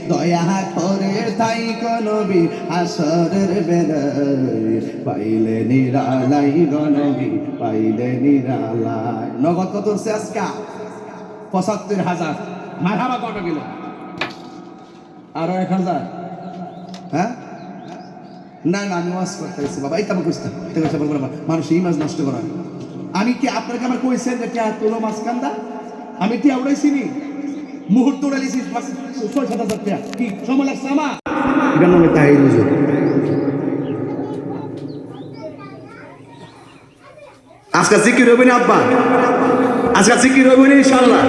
দয়া করে তাই নবী আসরের বেলায় পাইলে নিরালাই নবী পাইলে নিরালাই। নগদ কত হচ্ছে আজকে? ৭৫,০০০। মারহাবা কত গেল? আরো ১,০০০। হ্যাঁ না না, আমি ওয়াজ করতেছি বাবা। এই তো বুঝতে মানুষ এই মাছ নষ্ট করা। আমি কি আপনাকে আমার কইছেন যে টিয়া তোলো মাছ কান্দা? আমি টিয়া উড়াইছি নি, মুহূর্ত উড়াইছি ৬-৭,০০০ টাকা। কি সময় লাগছে আমার? এটার নামে তাই বুঝো। আজকে জিকির হইবে না আব্বা? আজকে জিকির হইবে না ইনশাআল্লাহ?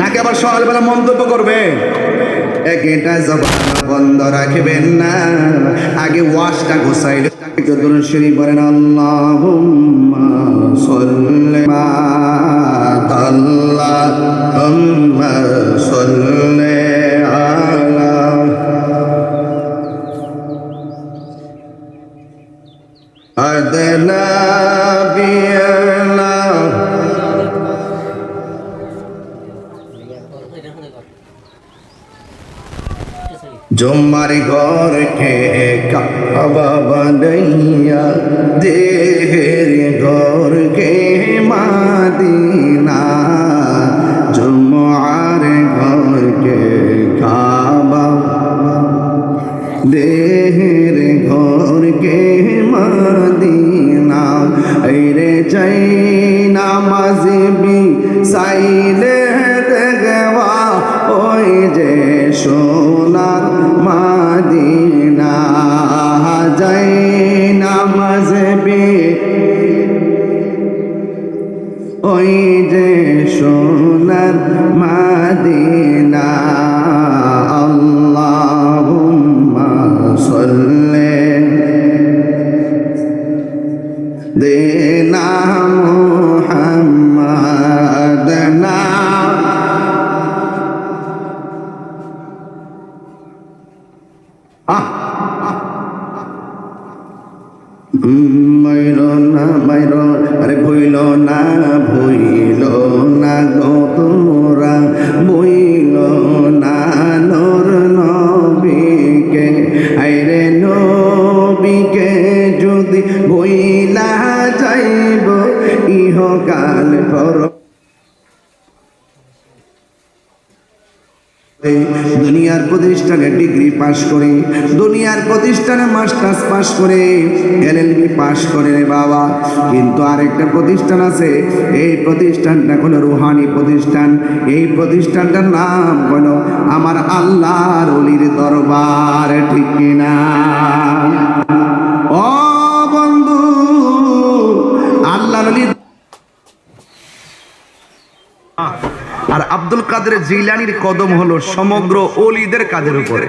নাকি আবার সকালবেলা মন্তব্য করবে? একটা জবান বন্ধ রাখবেন না, আগে ওয়াশটা গোছাইলে দুরূদ শরীফ পড়েন। আল্লাহুম্মা সাল্লি আল্লাহুম্মা সাল্লি আলা আদনা বিয়ালা জুম্মার ঘর কে কাবা বানাইয়া দেহের ঘর কে মাদিনা। জুম্মার ঘর কে কাবা দেহের ঘর কে মাদিনা। রে চাই নামাজ বি সাইলে দেখবা ওই যে সোনার মাদিনা। যাই নামাজ বি ওই যে সোনার মাদিনা। আল্লাহুম্মা সাল্লি দেনা মুহাম্মাদ না আরে ভইল না গো তোমরা, ভইল না নূর নবীকে। আইরে নবীকে যদি ভইলা যাইব ইহকাল পর। দুনিয়ার প্রতিষ্ঠানে ডিগ্রি পাস করে, দুনিয়ার প্রতিষ্ঠানে মাস্টার্স পাস করে, এলএলবি পাস করে রে বাবা, কিন্তু আরেকটা প্রতিষ্ঠান আছে। এই প্রতিষ্ঠানটা হলো রুহানি প্রতিষ্ঠান। এই প্রতিষ্ঠানটার নাম হলো আমার আল্লাহর ওলির দরবার। ঠিক কিনা? ও বন্ধু, আল্লাহর ওলি। আর আব্দুল কাদের জিলানীর কদম হলো সমগ্র ওলিদের কাদের উপরে।